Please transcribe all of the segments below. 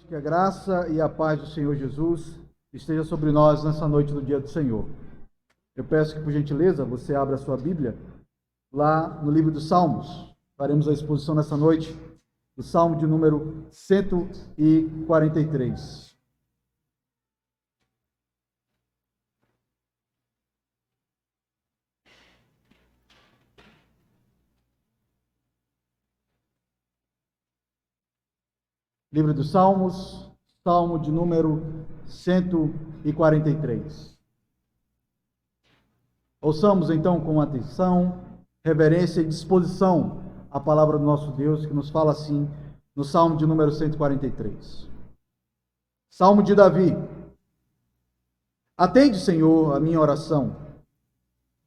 Que a graça e a paz do Senhor Jesus esteja sobre nós nessa noite do dia do Senhor. Eu peço que, por gentileza, você abra a sua Bíblia lá no livro dos Salmos. Faremos a exposição nessa noite do Salmo de número 143. Livro dos Salmos, Salmo de número 143. Ouçamos então com atenção, reverência e disposição a palavra do nosso Deus, que nos fala assim no Salmo de número 143. Salmo de Davi. Atende, Senhor, a minha oração.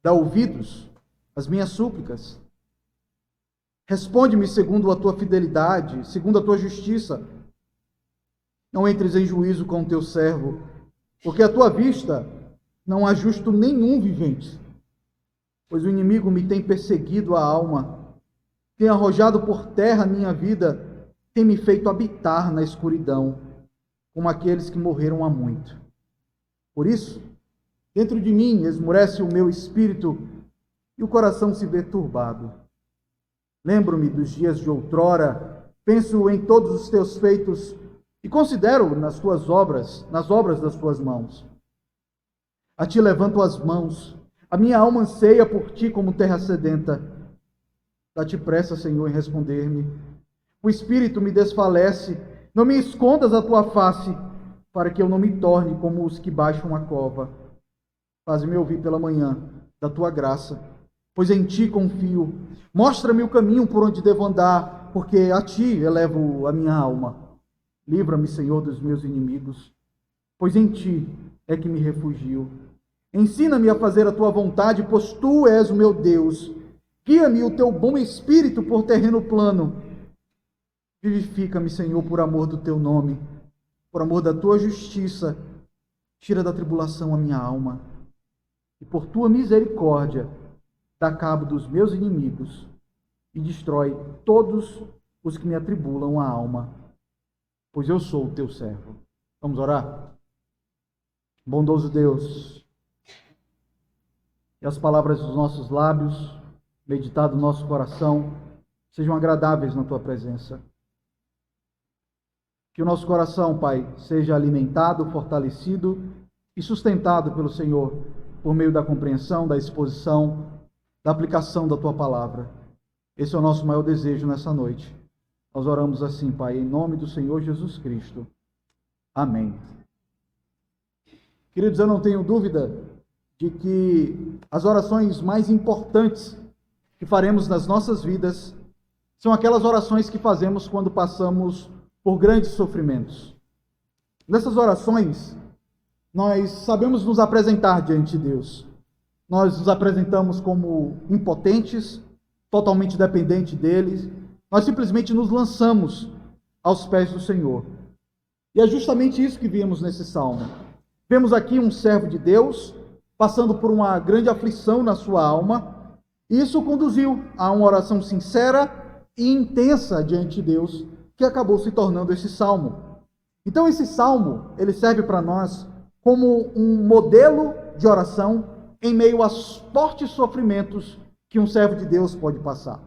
Dá ouvidos às minhas súplicas. Responde-me segundo a tua fidelidade, segundo a tua justiça. Não entres em juízo com o teu servo, porque à tua vista não há justo nenhum vivente. Pois o inimigo me tem perseguido a alma, tem arrojado por terra a minha vida, tem me feito habitar na escuridão, como aqueles que morreram há muito. Por isso, dentro de mim esmorece o meu espírito e o coração se vê turbado. Lembro-me dos dias de outrora, penso em todos os teus feitos e considero nas obras das tuas mãos. A ti levanto as mãos, a minha alma anseia por ti como terra sedenta. Dá-te pressa, Senhor, em responder-me. O espírito me desfalece, não me escondas a tua face, para que eu não me torne como os que baixam a cova. Faz-me ouvir pela manhã da tua graça, pois em ti confio. Mostra-me o caminho por onde devo andar, porque a ti elevo a minha alma. Livra-me, Senhor, dos meus inimigos, pois em ti é que me refugio. Ensina-me a fazer a tua vontade, pois tu és o meu Deus. Guia-me o teu bom espírito por terreno plano. Vivifica-me, Senhor, por amor do teu nome, por amor da tua justiça. Tira da tribulação a minha alma, e por tua misericórdia dá cabo dos meus inimigos e destrói todos os que me atribulam a alma, pois eu sou o teu servo. Vamos orar? Bondoso Deus, que as palavras dos nossos lábios, meditado no nosso coração, sejam agradáveis na tua presença. Que o nosso coração, Pai, seja alimentado, fortalecido e sustentado pelo Senhor, por meio da compreensão, da exposição, da aplicação da tua palavra. Esse é o nosso maior desejo nessa noite. Nós oramos assim, Pai, em nome do Senhor Jesus Cristo. Amém. Queridos, eu não tenho dúvida de que as orações mais importantes que faremos nas nossas vidas são aquelas orações que fazemos quando passamos por grandes sofrimentos. Nessas orações, nós sabemos nos apresentar diante de Deus. Nós nos apresentamos como impotentes, totalmente dependentes dele. Nós simplesmente nos lançamos aos pés do Senhor. E é justamente isso que vimos nesse salmo. Vemos aqui um servo de Deus passando por uma grande aflição na sua alma, e isso o conduziu a uma oração sincera e intensa diante de Deus, que acabou se tornando esse salmo. Então esse salmo, ele serve para nós como um modelo de oração em meio aos fortes sofrimentos que um servo de Deus pode passar.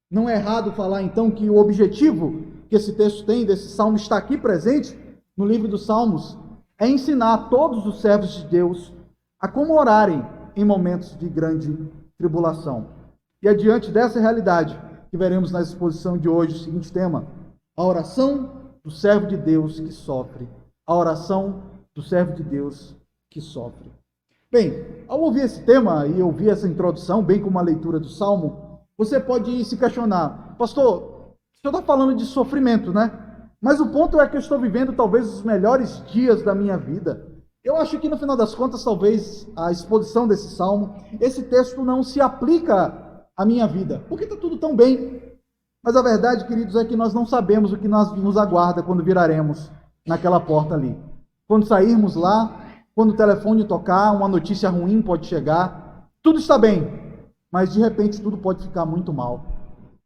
Não é errado falar então que o objetivo que esse texto tem, desse salmo, está aqui presente no livro dos Salmos, é ensinar a todos os servos de Deus a como orarem em momentos de grande tribulação. E é diante dessa realidade que veremos na exposição de hoje o seguinte tema: a oração do servo de Deus que sofre. A oração do servo de Deus que sofre. Bem, ao ouvir esse tema e ouvir essa introdução, bem como a leitura do Salmo, você pode se questionar: pastor, o senhor está falando de sofrimento, né? Mas o ponto é que eu estou vivendo talvez os melhores dias da minha vida. Eu acho que no final das contas, talvez a exposição desse Salmo, esse texto não se aplica à minha vida, porque está tudo tão bem. Mas a verdade, queridos, é que nós não sabemos o que nos aguarda quando viraremos naquela porta ali. Quando sairmos lá, quando o telefone tocar, uma notícia ruim pode chegar, tudo está bem, mas de repente tudo pode ficar muito mal.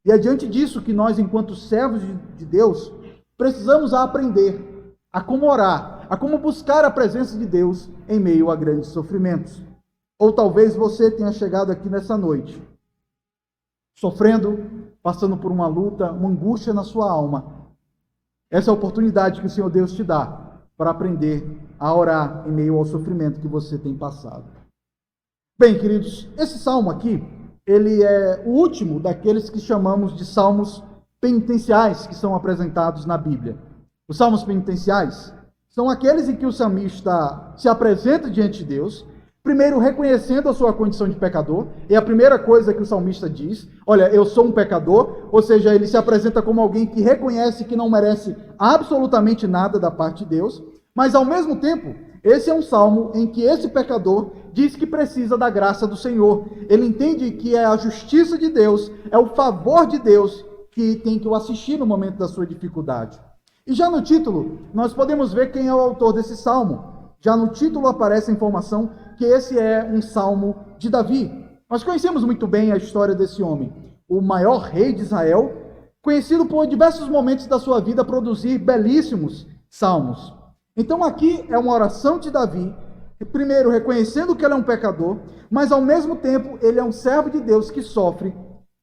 E é diante disso que nós, enquanto servos de Deus, precisamos aprender a como orar, a como buscar a presença de Deus em meio a grandes sofrimentos. Ou talvez você tenha chegado aqui nessa noite, sofrendo, passando por uma luta, uma angústia na sua alma. Essa é a oportunidade que o Senhor Deus te dá para aprender a orar em meio ao sofrimento que você tem passado. Bem, queridos, esse salmo aqui, ele é o último daqueles que chamamos de salmos penitenciais que são apresentados na Bíblia. Os salmos penitenciais são aqueles em que o salmista se apresenta diante de Deus, primeiro reconhecendo a sua condição de pecador, e a primeira coisa que o salmista diz, olha, eu sou um pecador, ou seja, ele se apresenta como alguém que reconhece que não merece absolutamente nada da parte de Deus, mas ao mesmo tempo, esse é um salmo em que esse pecador diz que precisa da graça do Senhor. Ele entende que é a justiça de Deus, é o favor de Deus que tem que o assistir no momento da sua dificuldade. E já no título, nós podemos ver quem é o autor desse salmo. Já no título aparece a informação que esse é um salmo de Davi. Nós conhecemos muito bem a história desse homem, o maior rei de Israel, conhecido por diversos momentos da sua vida produzir belíssimos salmos. Então aqui é uma oração de Davi, primeiro reconhecendo que ele é um pecador, mas ao mesmo tempo ele é um servo de Deus que sofre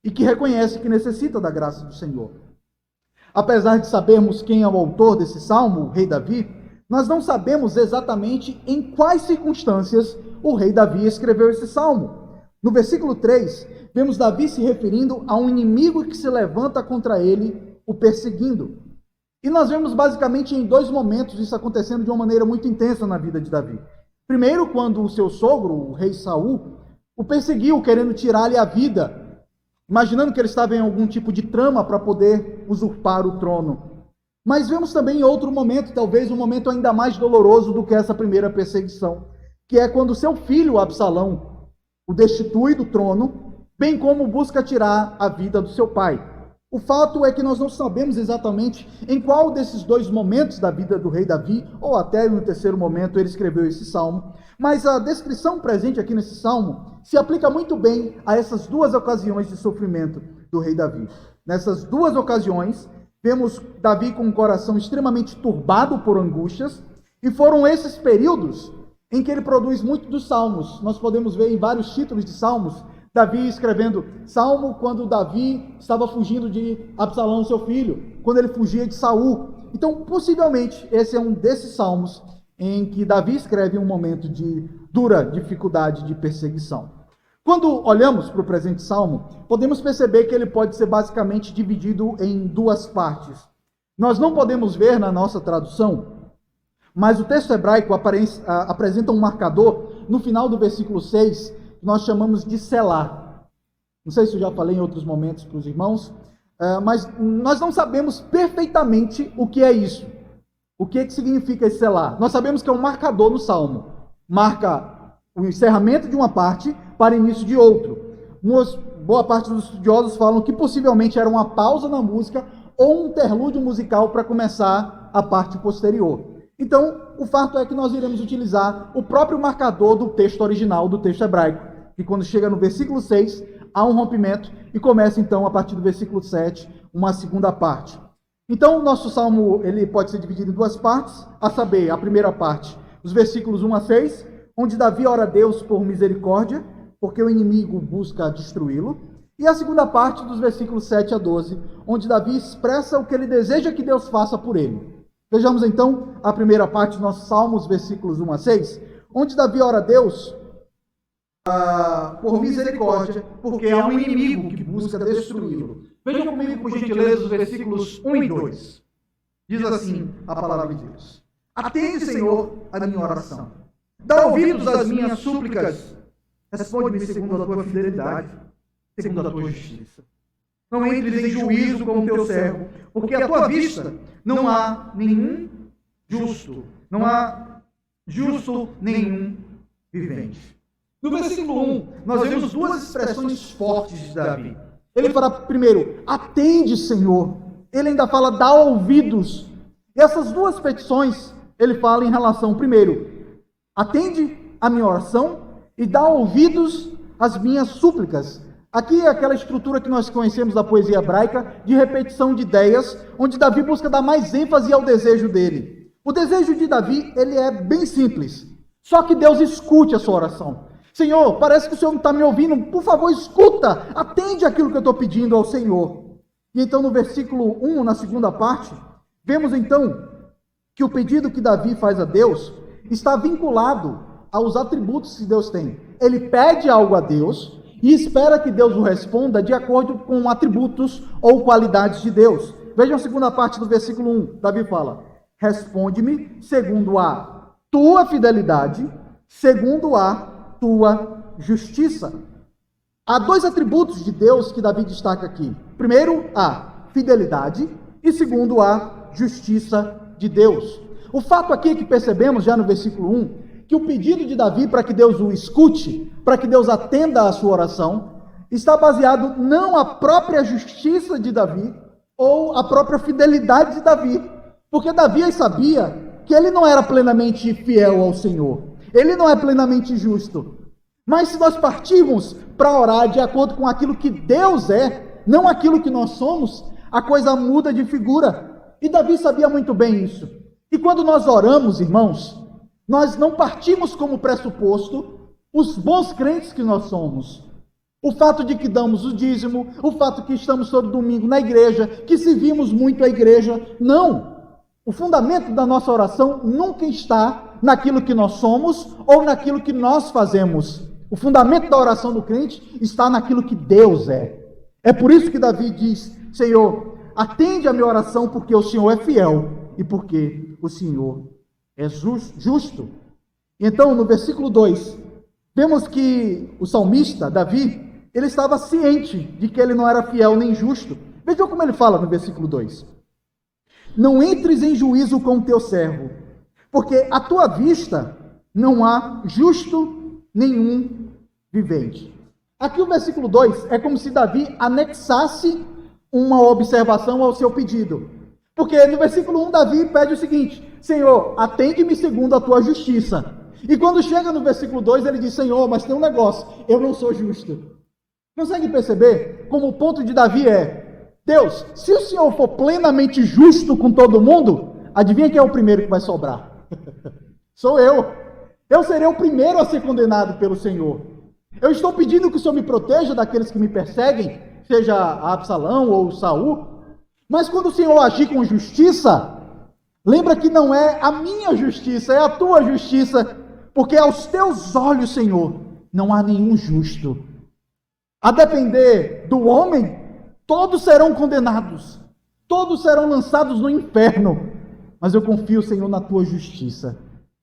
e que reconhece que necessita da graça do Senhor. Apesar de sabermos quem é o autor desse salmo, o rei Davi, nós não sabemos exatamente em quais circunstâncias o rei Davi escreveu esse salmo. No versículo 3, vemos Davi se referindo a um inimigo que se levanta contra ele, o perseguindo. E nós vemos basicamente em dois momentos isso acontecendo de uma maneira muito intensa na vida de Davi. Primeiro, quando o seu sogro, o rei Saul, o perseguiu, querendo tirar-lhe a vida, imaginando que ele estava em algum tipo de trama para poder usurpar o trono. Mas vemos também em outro momento, talvez um momento ainda mais doloroso do que essa primeira perseguição, que é quando seu filho Absalão o destitui do trono, bem como busca tirar a vida do seu pai. O fato é que nós não sabemos exatamente em qual desses dois momentos da vida do rei Davi, ou até no terceiro momento ele escreveu esse salmo, mas a descrição presente aqui nesse salmo se aplica muito bem a essas duas ocasiões de sofrimento do rei Davi. Nessas duas ocasiões, vemos Davi com um coração extremamente turbado por angústias, e foram esses períodos em que ele produz muito dos salmos. Nós podemos ver em vários títulos de salmos, Davi escrevendo salmo quando Davi estava fugindo de Absalão, seu filho, quando ele fugia de Saul. Então, possivelmente, esse é um desses salmos em que Davi escreve em um momento de dura dificuldade de perseguição. Quando olhamos para o presente salmo, podemos perceber que ele pode ser basicamente dividido em duas partes. Nós não podemos ver na nossa tradução, mas o texto hebraico apresenta um marcador no final do versículo 6, que nós chamamos de Selá. Não sei se eu já falei em outros momentos para os irmãos, mas nós não sabemos perfeitamente o que é isso. O que significa esse Selá? Nós sabemos que é um marcador no salmo. Marca o encerramento de uma parte para início de outro. Boa parte dos estudiosos falam que possivelmente era uma pausa na música ou um interlúdio musical para começar a parte posterior. Então, o fato é que nós iremos utilizar o próprio marcador do texto original, do texto hebraico, que quando chega no versículo 6, há um rompimento e começa então, a partir do versículo 7, uma segunda parte. Então, o nosso salmo ele pode ser dividido em duas partes, a saber, a primeira parte, os versículos 1 a 6, onde Davi ora a Deus por misericórdia, porque o inimigo busca destruí-lo, e a segunda parte dos versículos 7 a 12, onde Davi expressa o que ele deseja que Deus faça por ele. Vejamos então a primeira parte dos nossos salmos, versículos 1 a 6, onde Davi ora a Deus por misericórdia, porque há um inimigo que busca destruí-lo. Vejam comigo, por gentileza, os versículos 1 e 2. Diz assim a palavra de Deus: Atende, Senhor, a minha oração. Dá ouvidos às minhas súplicas. Responde-me segundo a tua fidelidade, segundo a tua justiça. Não entres em juízo com o teu servo, porque à tua vista não há nenhum justo, não há justo nenhum vivente. No versículo 1, nós vemos duas expressões fortes de Davi. Ele fala primeiro, atende, Senhor. Ele ainda fala, dá ouvidos. E essas duas petições, ele fala em relação, primeiro, atende a minha oração e dá ouvidos às minhas súplicas. Aqui é aquela estrutura que nós conhecemos da poesia hebraica, de repetição de ideias, onde Davi busca dar mais ênfase ao desejo dele. O desejo de Davi, ele é bem simples. Só que Deus escute a sua oração. Senhor, parece que o Senhor não está me ouvindo. Por favor, escuta. Atende aquilo que eu estou pedindo ao Senhor. E então no versículo 1, na segunda parte, vemos então que o pedido que Davi faz a Deus está vinculado aos atributos que Deus tem. Ele pede algo a Deus e espera que Deus o responda de acordo com atributos ou qualidades de Deus. Vejam a segunda parte do versículo 1. Davi fala: responde-me segundo a tua fidelidade, segundo a tua justiça. Há dois atributos de Deus que Davi destaca aqui. Primeiro, a fidelidade, e segundo, a justiça de Deus. O fato aqui que percebemos já no versículo 1, que o pedido de Davi para que Deus o escute, para que Deus atenda a sua oração, está baseado não na própria justiça de Davi, ou a própria fidelidade de Davi, porque Davi sabia que ele não era plenamente fiel ao Senhor, ele não é plenamente justo. Mas se nós partirmos para orar de acordo com aquilo que Deus é, não aquilo que nós somos, a coisa muda de figura. E Davi sabia muito bem isso. E quando nós oramos, irmãos, nós não partimos como pressuposto os bons crentes que nós somos. O fato de que damos o dízimo, o fato de que estamos todo domingo na igreja, que servimos muito a igreja. Não! O fundamento da nossa oração nunca está naquilo que nós somos ou naquilo que nós fazemos. O fundamento da oração do crente está naquilo que Deus é. É por isso que Davi diz: Senhor, atende a minha oração porque o Senhor é fiel e porque o Senhor é justo. Então, no versículo 2, vemos que o salmista, Davi, ele estava ciente de que ele não era fiel nem justo. Vejam como ele fala no versículo 2. Não entres em juízo com o teu servo, porque à tua vista não há justo nenhum vivente. Aqui o versículo 2 é como se Davi anexasse uma observação ao seu pedido. Porque no versículo 1 Davi pede o seguinte: Senhor, atende-me segundo a tua justiça. E quando chega no versículo 2 ele diz: Senhor, mas tem um negócio, eu não sou justo. Consegue perceber como o ponto de Davi é: Deus, se o Senhor for plenamente justo com todo mundo, adivinha quem é o primeiro que vai sobrar? Sou eu. Eu serei o primeiro a ser condenado pelo Senhor. Eu estou pedindo que o Senhor me proteja daqueles que me perseguem, seja Absalão ou Saul. Mas quando o Senhor agir com justiça, lembra que não é a minha justiça, é a tua justiça, porque aos teus olhos, Senhor, não há nenhum justo. A depender do homem, todos serão condenados, todos serão lançados no inferno. Mas eu confio, Senhor, na tua justiça.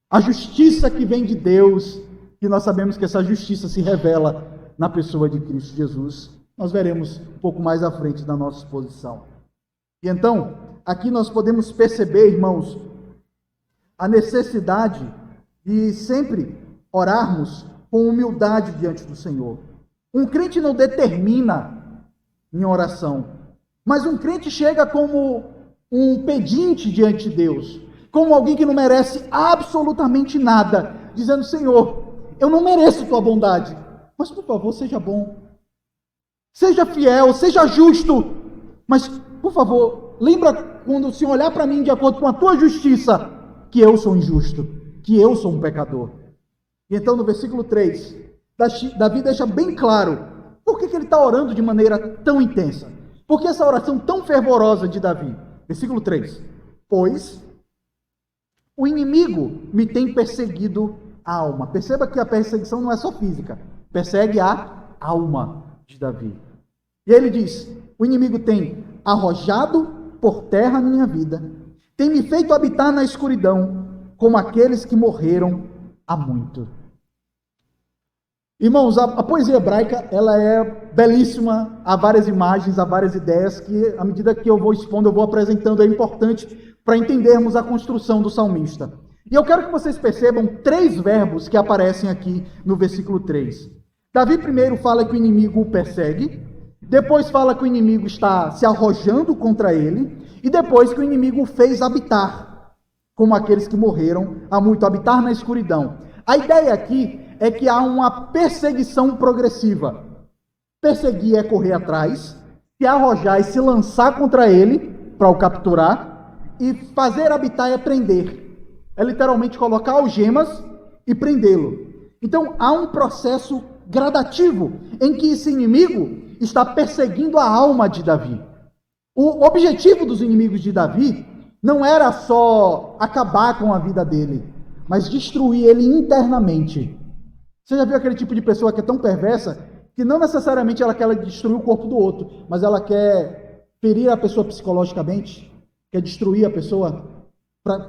A justiça que vem de Deus, e nós sabemos que essa justiça se revela na pessoa de Cristo Jesus. Nós veremos um pouco mais à frente da nossa exposição. E então, aqui nós podemos perceber, irmãos, a necessidade de sempre orarmos com humildade diante do Senhor. Um crente não determina em oração, mas um crente chega como um pedinte diante de Deus, como alguém que não merece absolutamente nada, dizendo: Senhor, eu não mereço tua bondade, mas por favor, seja bom, seja fiel, seja justo, mas por favor, lembra quando o Senhor olhar para mim de acordo com a tua justiça, que eu sou injusto, que eu sou um pecador. E então no versículo 3, Davi deixa bem claro por que ele está orando de maneira tão intensa. Por que essa oração tão fervorosa de Davi? Versículo 3. Pois o inimigo me tem perseguido a alma. Perceba que a perseguição não é só física. Persegue a alma de Davi. E aí ele diz: o inimigo tem arrojado por terra a minha vida. Tem me feito habitar na escuridão, como aqueles que morreram há muito. Irmãos, a poesia hebraica, ela é belíssima, há várias imagens, há várias ideias que, à medida que eu vou expondo, eu vou apresentando, é importante para entendermos a construção do salmista. E eu quero que vocês percebam 3 verbos que aparecem aqui no versículo 3. Davi primeiro fala que o inimigo o persegue, depois fala que o inimigo está se arrojando contra ele, e depois que o inimigo o fez habitar, como aqueles que morreram há muito, habitar na escuridão. A ideia aqui é que há uma perseguição progressiva. Perseguir é correr atrás, se arrojar e se lançar contra ele para o capturar, e fazer habitar é prender. é literalmente colocar algemas e prendê-lo. Então, há um processo gradativo em que esse inimigo está perseguindo a alma de Davi. O objetivo dos inimigos de Davi não era só acabar com a vida dele, mas destruir ele internamente. Você já viu aquele tipo de pessoa que é tão perversa que não necessariamente ela quer destruir o corpo do outro, mas ela quer ferir a pessoa psicologicamente, quer destruir a pessoa,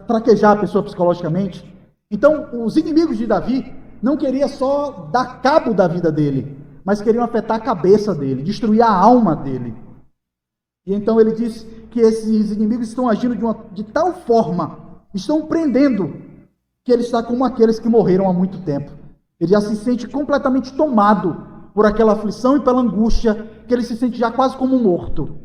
fraquejar a pessoa psicologicamente? Então, os inimigos de Davi não queriam só dar cabo da vida dele, mas queriam afetar a cabeça dele, destruir a alma dele. E então ele diz que esses inimigos estão agindo de tal forma, estão prendendo, que ele está como aqueles que morreram há muito tempo. Ele já se sente completamente tomado por aquela aflição e pela angústia, que ele se sente já quase como morto.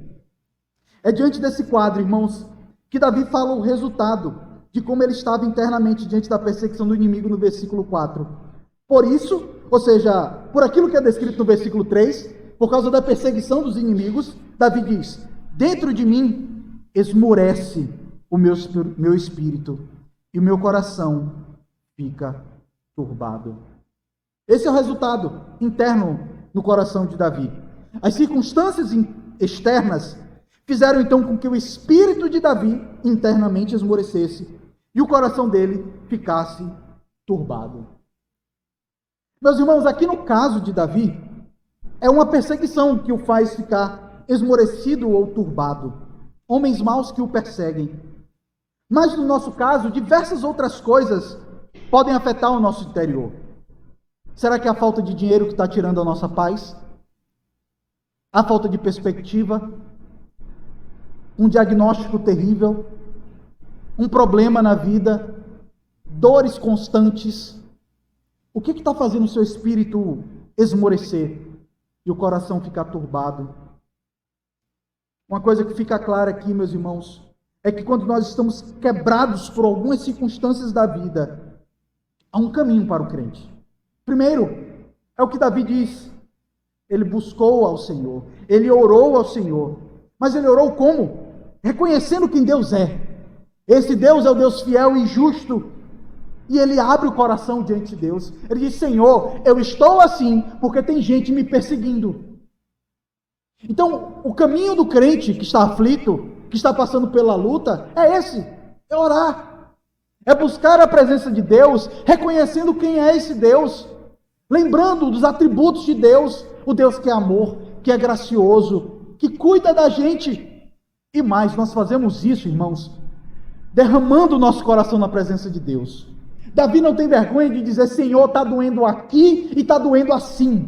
É diante desse quadro, irmãos, que Davi fala o resultado de como ele estava internamente diante da perseguição do inimigo no versículo 4. Por isso, ou seja, por aquilo que é descrito no versículo 3, por causa da perseguição dos inimigos, Davi diz: dentro de mim esmorece o meu espírito e o meu coração fica turbado. Esse é o resultado interno no coração de Davi. As circunstâncias externas fizeram então com que o espírito de Davi internamente esmorecesse e o coração dele ficasse turbado. Meus irmãos, aqui no caso de Davi, é uma perseguição que o faz ficar esmorecido ou turbado. Homens maus que o perseguem. Mas no nosso caso, diversas outras coisas podem afetar o nosso interior. Será que é a falta de dinheiro que está tirando a nossa paz? A falta de perspectiva? Um diagnóstico terrível? Um problema na vida? Dores constantes? O que está fazendo o seu espírito esmorecer e o coração ficar turbado? Uma coisa que fica clara aqui, meus irmãos, é que quando nós estamos quebrados por algumas circunstâncias da vida, há um caminho para o crente. Primeiro, é o que Davi diz. Ele buscou ao Senhor, ele orou ao Senhor. Mas ele orou como? Reconhecendo quem Deus é. Esse Deus é o Deus fiel e justo. E ele abre o coração diante de Deus. Ele diz: Senhor, eu estou assim porque tem gente me perseguindo. Então, o caminho do crente que está aflito, que está passando pela luta, é esse: é orar. É buscar a presença de Deus, reconhecendo quem é esse Deus, lembrando dos atributos de Deus, o Deus que é amor, que é gracioso, que cuida da gente. E mais, nós fazemos isso, irmãos, derramando o nosso coração na presença de Deus. Davi não tem vergonha de dizer: Senhor, está doendo aqui e está doendo assim.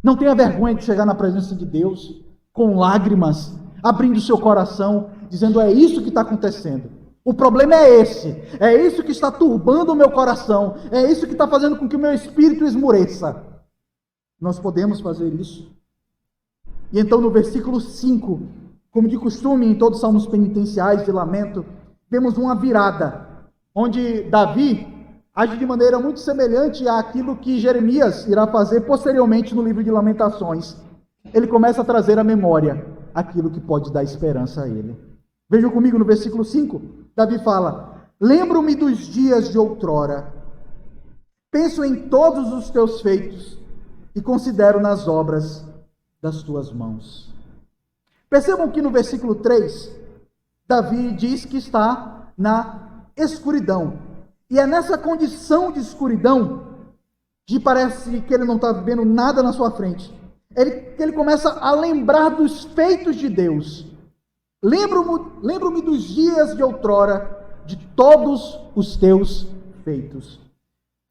Não tenha vergonha de chegar na presença de Deus com lágrimas, abrindo o seu coração, dizendo: é isso que está acontecendo. O problema é isso que está turbando o meu coração, é isso que está fazendo com que o meu espírito esmoreça. Nós podemos fazer isso. E então no versículo 5, como de costume em todos os salmos penitenciais de lamento, vemos uma virada, onde Davi age de maneira muito semelhante àquilo que Jeremias irá fazer posteriormente no livro de Lamentações. Ele começa a trazer à memória aquilo que pode dar esperança a ele. Vejam comigo no versículo 5, Davi fala: lembro-me dos dias de outrora, penso em todos os teus feitos e considero nas obras das tuas mãos. Percebam que no versículo 3, Davi diz que está na escuridão. E é nessa condição de escuridão, de parece que ele não está vendo nada na sua frente, que ele começa a lembrar dos feitos de Deus. Lembro-me dos dias de outrora, de todos os teus feitos.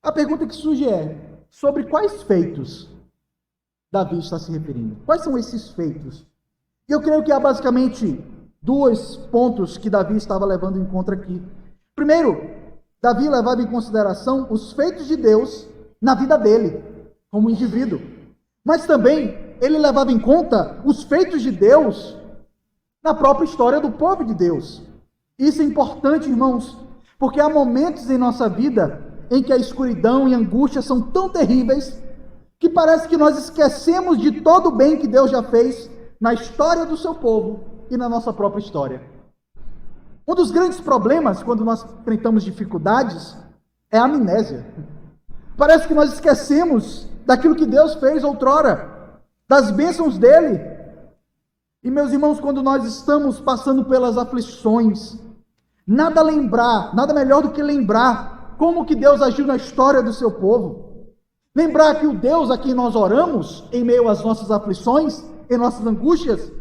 A pergunta que surge é: sobre quais feitos Davi está se referindo? Quais são esses feitos? E eu creio que há basicamente dois pontos que Davi estava levando em conta aqui. Primeiro, Davi levava em consideração os feitos de Deus na vida dele, como indivíduo. Mas também ele levava em conta os feitos de Deus na própria história do povo de Deus. Isso é importante, irmãos, porque há momentos em nossa vida em que a escuridão e a angústia são tão terríveis que parece que nós esquecemos de todo o bem que Deus já fez na história do seu povo e na nossa própria história. Um dos grandes problemas quando nós enfrentamos dificuldades é a amnésia. Parece que nós esquecemos daquilo que Deus fez outrora, das bênçãos dele. E meus irmãos, quando nós estamos passando pelas aflições, nada melhor do que lembrar como que Deus agiu na história do seu povo. Lembrar que o Deus a quem nós oramos, em meio às nossas aflições, em nossas angústias,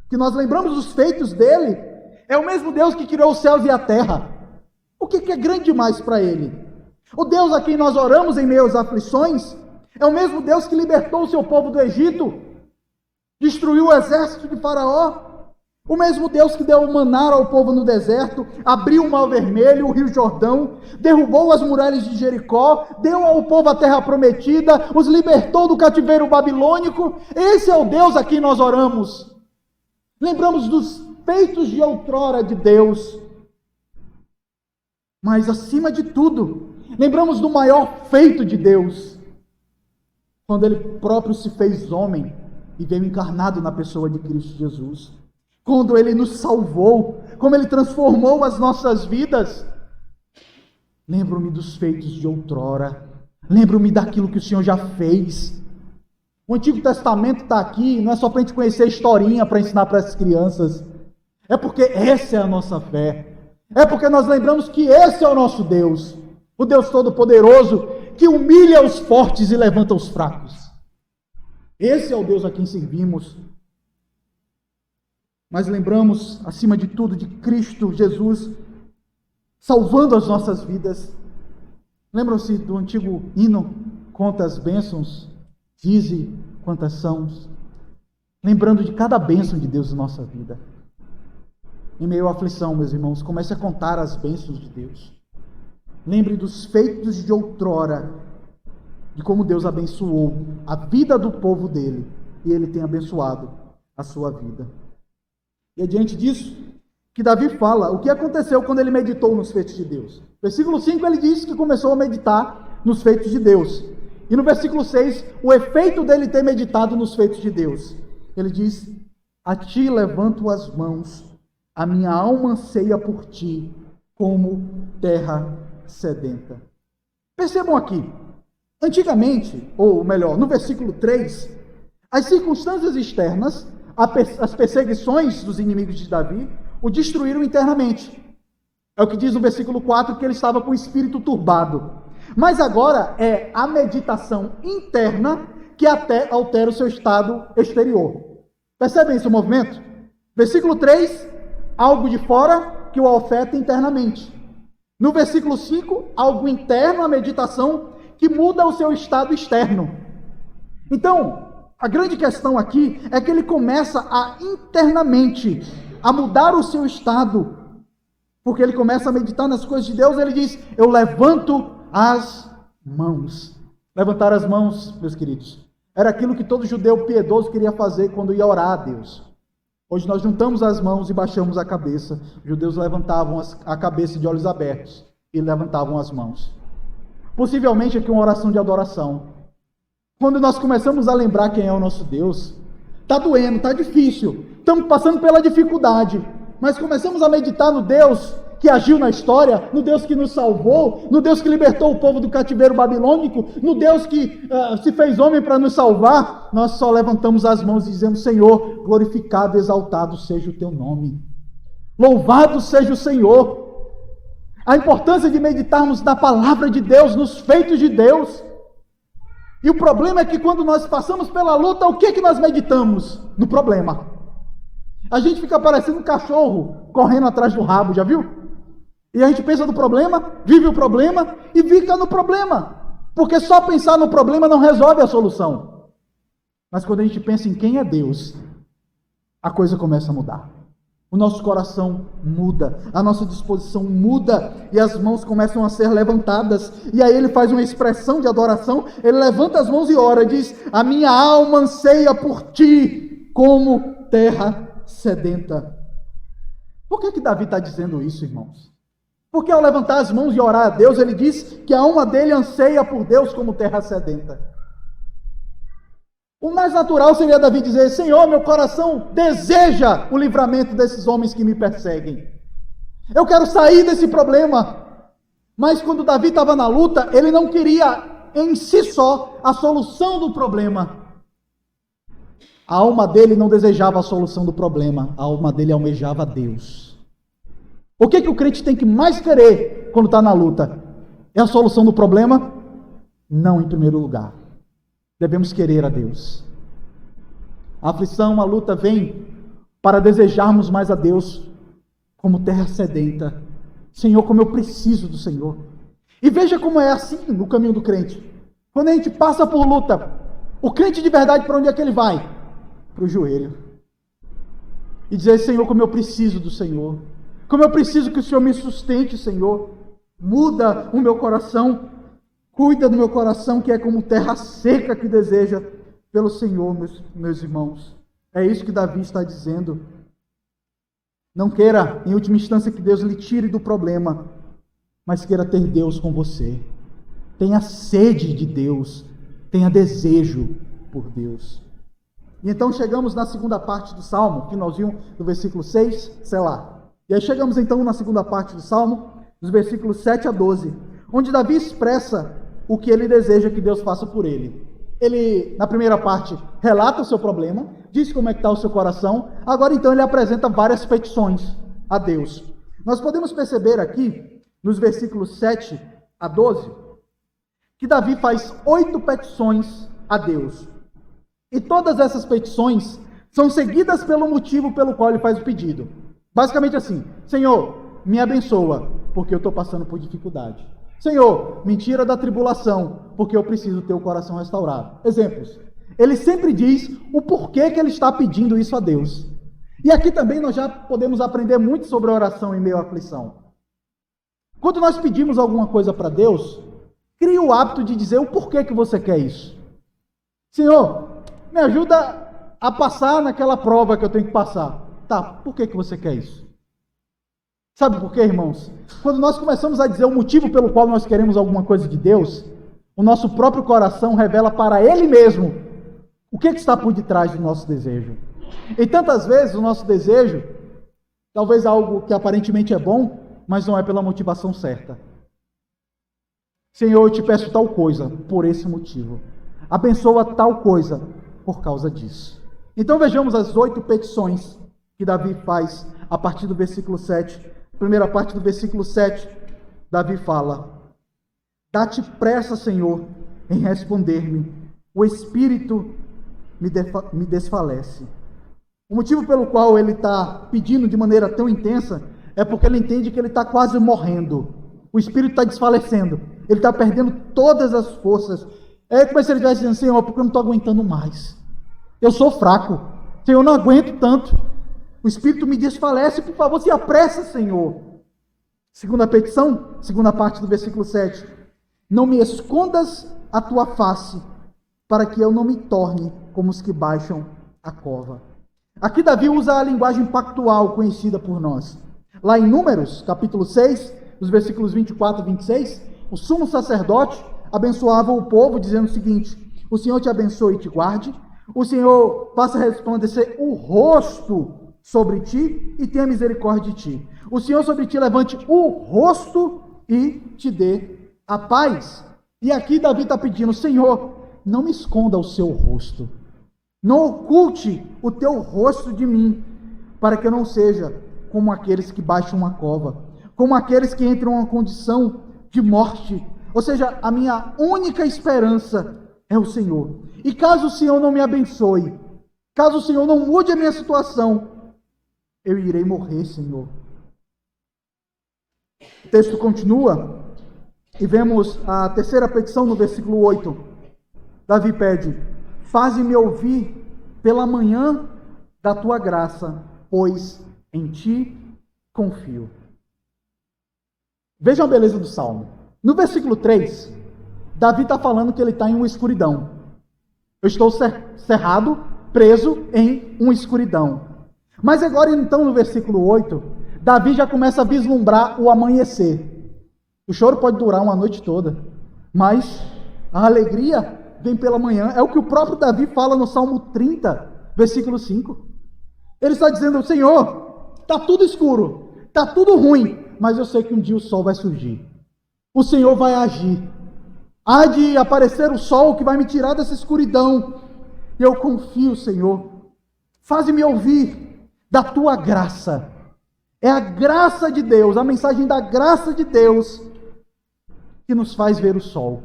que nós lembramos dos feitos dele, é o mesmo Deus que criou os céus e a terra. O que é grande demais para ele? O Deus a quem nós oramos em meio às aflições, é o mesmo Deus que libertou o seu povo do Egito, destruiu o exército de Faraó, o mesmo Deus que deu o maná ao povo no deserto, abriu o mar vermelho, o rio Jordão, derrubou as muralhas de Jericó, deu ao povo a terra prometida, os libertou do cativeiro babilônico. Esse é o Deus a quem nós oramos. Lembramos dos feitos de outrora de Deus, mas acima de tudo, lembramos do maior feito de Deus, quando ele próprio se fez homem e veio encarnado na pessoa de Cristo Jesus. Quando ele nos salvou, como ele transformou as nossas vidas. Lembro-me dos feitos de outrora, lembro-me daquilo que o Senhor já fez. O Antigo Testamento está aqui, não é só para a gente conhecer a historinha para ensinar para as crianças, é porque essa é a nossa fé, é porque nós lembramos que esse é o nosso Deus, o Deus Todo-Poderoso, que humilha os fortes e levanta os fracos. Esse é o Deus a quem servimos. Mas lembramos, acima de tudo, de Cristo Jesus salvando as nossas vidas. Lembram-se do antigo hino, quantas bênçãos, dize quantas são. Lembrando de cada bênção de Deus na nossa vida. Em meio à aflição, meus irmãos, comece a contar as bênçãos de Deus. Lembre dos feitos de outrora, de como Deus abençoou a vida do povo dele, e ele tem abençoado a sua vida. E é diante disso que Davi fala o que aconteceu quando ele meditou nos feitos de Deus. Versículo 5 ele diz que começou a meditar nos feitos de Deus. E no versículo 6, o efeito dele ter meditado nos feitos de Deus. Ele diz: a ti levanto as mãos, a minha alma anseia por ti, como terra sedenta. Percebam aqui, antigamente, ou melhor, no versículo 3, as circunstâncias externas, as perseguições dos inimigos de Davi, o destruíram internamente. É o que diz no versículo 4, que ele estava com o espírito turbado. Mas agora é a meditação interna que até altera o seu estado exterior. Percebem esse movimento? Versículo 3, algo de fora que o afeta internamente. No versículo 5, algo interno, a meditação, que muda o seu estado externo. Então, a grande questão aqui é que ele começa a internamente a mudar o seu estado, porque ele começa a meditar nas coisas de Deus. Ele diz: eu levanto as mãos. Levantar as mãos, meus queridos, era aquilo que todo judeu piedoso queria fazer quando ia orar a Deus. Hoje nós juntamos as mãos e baixamos a cabeça. Os judeus levantavam a cabeça de olhos abertos e levantavam as mãos. Possivelmente aqui uma oração de adoração. Quando nós começamos a lembrar quem é o nosso Deus, está doendo, está difícil, estamos passando pela dificuldade, mas começamos a meditar no Deus que agiu na história, no Deus que nos salvou, no Deus que libertou o povo do cativeiro babilônico, no Deus que se fez homem para nos salvar. Nós só levantamos as mãos e dizemos: Senhor, glorificado, exaltado seja o teu nome, louvado seja o Senhor. A importância de meditarmos na palavra de Deus, nos feitos de Deus. E o problema é que quando nós passamos pela luta, o que nós meditamos? No problema. A gente fica parecendo um cachorro correndo atrás do rabo, já viu? E a gente pensa no problema, vive o problema e fica no problema. Porque só pensar no problema não resolve a solução. Mas quando a gente pensa em quem é Deus, a coisa começa a mudar. O nosso coração muda, a nossa disposição muda, e as mãos começam a ser levantadas, e aí ele faz uma expressão de adoração, ele levanta as mãos e ora, diz: a minha alma anseia por ti, como terra sedenta. Por que Davi está dizendo isso, irmãos? Porque ao levantar as mãos e orar a Deus, ele diz que a alma dele anseia por Deus como terra sedenta. O mais natural seria Davi dizer: Senhor, meu coração deseja o livramento desses homens que me perseguem. Eu quero sair desse problema. Mas quando Davi estava na luta, ele não queria em si só a solução do problema. A alma dele não desejava a solução do problema, a alma dele almejava Deus. O que o crente tem que mais querer quando está na luta? É a solução do problema? Não em primeiro lugar. Devemos querer a Deus. A aflição, a luta vem para desejarmos mais a Deus como terra sedenta. Senhor, como eu preciso do Senhor. E veja como é assim no caminho do crente. Quando a gente passa por luta, o crente de verdade, para onde é que ele vai? Para o joelho. E dizer, Senhor, como eu preciso do Senhor. Como eu preciso que o Senhor me sustente, Senhor. Muda o meu coração. Cuida do meu coração, que é como terra seca que deseja pelo Senhor, meus irmãos. É isso que Davi está dizendo. Não queira, em última instância, que Deus lhe tire do problema, mas queira ter Deus com você. Tenha sede de Deus, tenha desejo por Deus. E então chegamos na segunda parte do Salmo, finalzinho do versículo 6, sei lá. E aí chegamos então na segunda parte do Salmo, dos versículos 7 a 12, onde Davi expressa o que ele deseja que Deus faça por ele. Ele, na primeira parte, relata o seu problema, diz como é que está o seu coração. Agora, então, ele apresenta várias petições a Deus. Nós podemos perceber aqui, nos versículos 7 a 12, que Davi faz 8 petições a Deus. E todas essas petições são seguidas pelo motivo pelo qual ele faz o pedido. Basicamente assim, Senhor, me abençoa, porque eu estou passando por dificuldade. Senhor, me tira da tribulação, porque eu preciso ter o coração restaurado. Exemplos. Ele sempre diz o porquê que ele está pedindo isso a Deus. E aqui também nós já podemos aprender muito sobre a oração em meio à aflição. Quando nós pedimos alguma coisa para Deus, crie o hábito de dizer o porquê que você quer isso. Senhor, me ajuda a passar naquela prova que eu tenho que passar. Tá, por que você quer isso? Sabe por quê, irmãos? Quando nós começamos a dizer o motivo pelo qual nós queremos alguma coisa de Deus, o nosso próprio coração revela para Ele mesmo o que está por detrás do nosso desejo. E tantas vezes o nosso desejo, talvez algo que aparentemente é bom, mas não é pela motivação certa. Senhor, eu te peço tal coisa por esse motivo. Abençoa tal coisa por causa disso. Então vejamos as 8 petições que Davi faz a partir do versículo 7. Primeira parte do versículo 7, Davi fala: dá-te pressa, Senhor, em responder-me. O espírito me desfalece. O motivo pelo qual ele está pedindo de maneira tão intensa é porque ele entende que ele está quase morrendo. O espírito está desfalecendo. Ele está perdendo todas as forças. É como se ele estivesse dizendo, Senhor, porque eu não estou aguentando mais. Eu sou fraco. Senhor, eu não aguento tanto. O espírito me desfalece, por favor, se apressa, Senhor. Segunda petição, segunda parte do versículo 7. Não me escondas a tua face, para que eu não me torne como os que baixam a cova. Aqui Davi usa a linguagem pactual conhecida por nós. Lá em Números, capítulo 6, os versículos 24 e 26, o sumo sacerdote abençoava o povo, dizendo o seguinte: o Senhor te abençoe e te guarde, o Senhor faça resplandecer o rosto sobre ti e tenha misericórdia de ti. O Senhor sobre ti levante o rosto e te dê a paz. E aqui Davi está pedindo, Senhor, não me esconda o seu rosto. Não oculte o teu rosto de mim, para que eu não seja como aqueles que baixam uma cova, como aqueles que entram em uma condição de morte. Ou seja, a minha única esperança é o Senhor. E caso o Senhor não me abençoe, caso o Senhor não mude a minha situação, eu irei morrer, Senhor. O texto continua e vemos a terceira petição no versículo 8. Davi pede: faze-me ouvir pela manhã da tua graça, pois em ti confio. Vejam a beleza do salmo. No versículo 3, Davi está falando que ele está em uma escuridão. Eu estou cerrado, preso em uma escuridão. Mas agora, então, no versículo 8, Davi já começa a vislumbrar o amanhecer. O choro pode durar uma noite toda, mas a alegria vem pela manhã. É o que o próprio Davi fala no Salmo 30, versículo 5. Ele está dizendo, Senhor, está tudo escuro, está tudo ruim, mas eu sei que um dia o sol vai surgir. O Senhor vai agir. Há de aparecer o sol que vai me tirar dessa escuridão. E eu confio, Senhor. Faze-me ouvir da tua graça. É a graça de Deus, a mensagem da graça de Deus que nos faz ver o sol.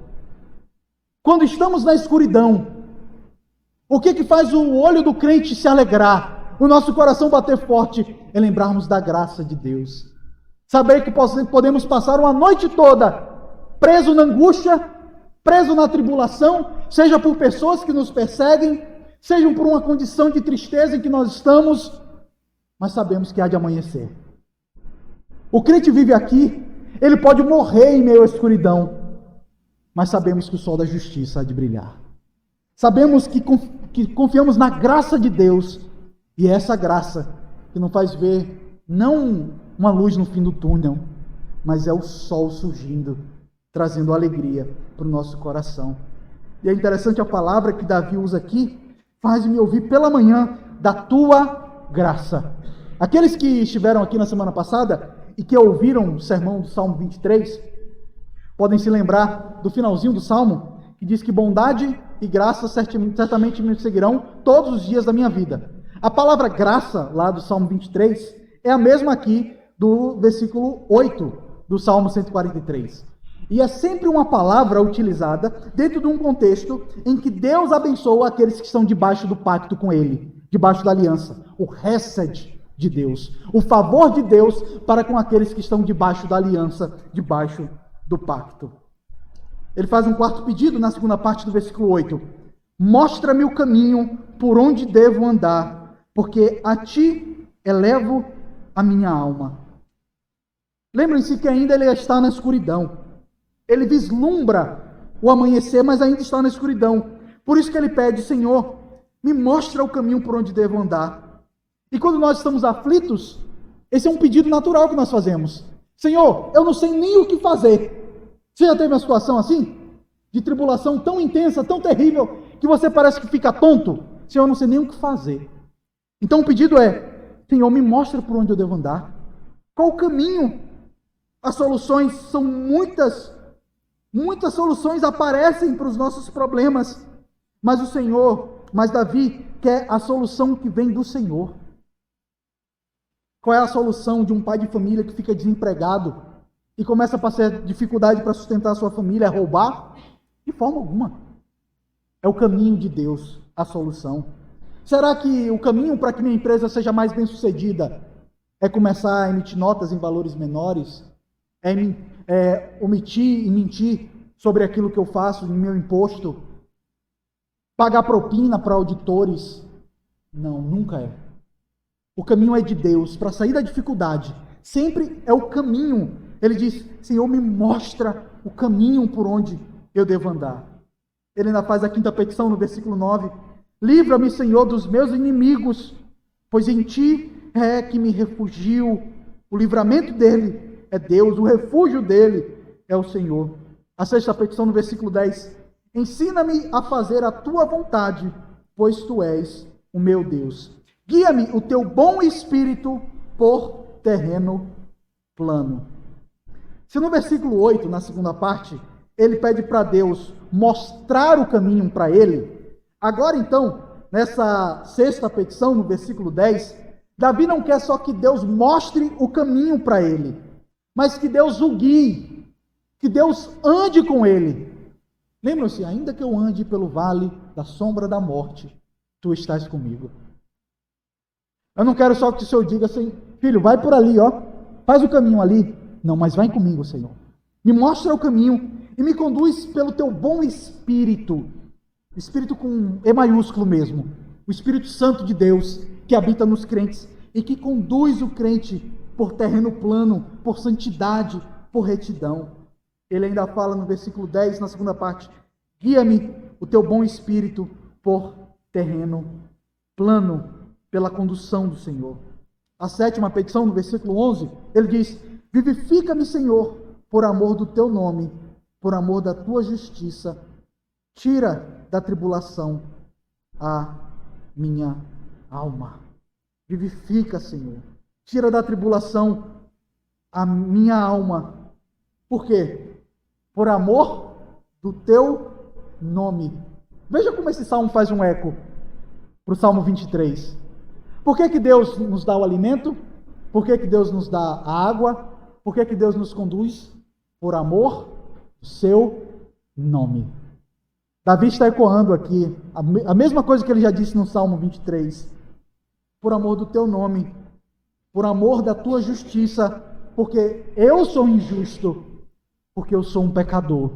Quando estamos na escuridão, o que faz o olho do crente se alegrar, o nosso coração bater forte, é lembrarmos da graça de Deus. Saber que podemos passar uma noite toda preso na angústia, preso na tribulação, seja por pessoas que nos perseguem, seja por uma condição de tristeza em que nós estamos, mas sabemos que há de amanhecer. O crente vive aqui, ele pode morrer em meio à escuridão, mas sabemos que o sol da justiça há de brilhar. Sabemos que confiamos na graça de Deus, e é essa graça que nos faz ver não uma luz no fim do túnel, mas é o sol surgindo, trazendo alegria para o nosso coração. E é interessante a palavra que Davi usa aqui, faz-me ouvir pela manhã da tua graça. Aqueles que estiveram aqui na semana passada e que ouviram o sermão do Salmo 23, podem se lembrar do finalzinho do Salmo, que diz que bondade e graça certamente me seguirão todos os dias da minha vida. A palavra graça, lá do Salmo 23, é a mesma aqui do versículo 8 do Salmo 143. E é sempre uma palavra utilizada dentro de um contexto em que Deus abençoa aqueles que estão debaixo do pacto com Ele, debaixo da aliança. O hesed de Deus, o favor de Deus para com aqueles que estão debaixo da aliança, debaixo do pacto. Ele faz um quarto pedido na segunda parte do versículo 8. Mostra-me o caminho por onde devo andar, porque a ti elevo a minha alma. Lembrem-se que ainda ele está na escuridão. Ele vislumbra o amanhecer, mas ainda está na escuridão. Por isso que ele pede, Senhor, me mostra o caminho por onde devo andar. E quando nós estamos aflitos, esse é um pedido natural que nós fazemos. Senhor, eu não sei nem o que fazer. Você já teve uma situação assim? De tribulação tão intensa, tão terrível, que você parece que fica tonto? Senhor, eu não sei nem o que fazer. Então o pedido é, Senhor, me mostra por onde eu devo andar. Qual o caminho? As soluções são muitas. Muitas soluções aparecem para os nossos problemas. Mas Davi quer a solução que vem do Senhor. Qual é a solução de um pai de família que fica desempregado e começa a passar dificuldade para sustentar a sua família? É roubar? De forma alguma. É o caminho de Deus, a solução. Será que o caminho para que minha empresa seja mais bem-sucedida é começar a emitir notas em valores menores? É omitir e mentir sobre aquilo que eu faço no meu imposto? Pagar propina para auditores? Não, nunca é. O caminho é de Deus, para sair da dificuldade. Sempre é o caminho. Ele diz, Senhor, me mostra o caminho por onde eu devo andar. Ele ainda faz a quinta petição no versículo 9. Livra-me, Senhor, dos meus inimigos, pois em ti é que me refugio. O livramento dele é Deus, o refúgio dele é o Senhor. A sexta petição no versículo 10. Ensina-me a fazer a tua vontade, pois tu és o meu Deus. Guia-me o teu bom espírito por terreno plano. Se no versículo 8, na segunda parte, ele pede para Deus mostrar o caminho para ele, agora então, nessa sexta petição, no versículo 10, Davi não quer só que Deus mostre o caminho para ele, mas que Deus o guie, que Deus ande com ele. Lembram-se, ainda que eu ande pelo vale da sombra da morte, tu estás comigo. Eu não quero só que o Senhor diga assim, filho, vai por ali, ó, faz o caminho ali. Não, mas vai comigo, Senhor. Me mostra o caminho e me conduz pelo teu bom Espírito. Espírito com E maiúsculo mesmo. O Espírito Santo de Deus que habita nos crentes e que conduz o crente por terreno plano, por santidade, por retidão. Ele ainda fala no versículo 10, na segunda parte, guia-me o teu bom Espírito por terreno plano, pela condução do Senhor. A sétima petição, no versículo 11, ele diz, vivifica-me, Senhor, por amor do teu nome, por amor da tua justiça, tira da tribulação a minha alma. Vivifica, Senhor. Tira da tribulação a minha alma. Por quê? Por amor do teu nome. Veja como esse salmo faz um eco para o Salmo 23. Por que Deus nos dá o alimento? Por que Deus nos dá a água? Por que Deus nos conduz? Por amor do seu nome. Davi está ecoando aqui a mesma coisa que ele já disse no Salmo 23. Por amor do teu nome, por amor da tua justiça, porque eu sou injusto, porque eu sou um pecador.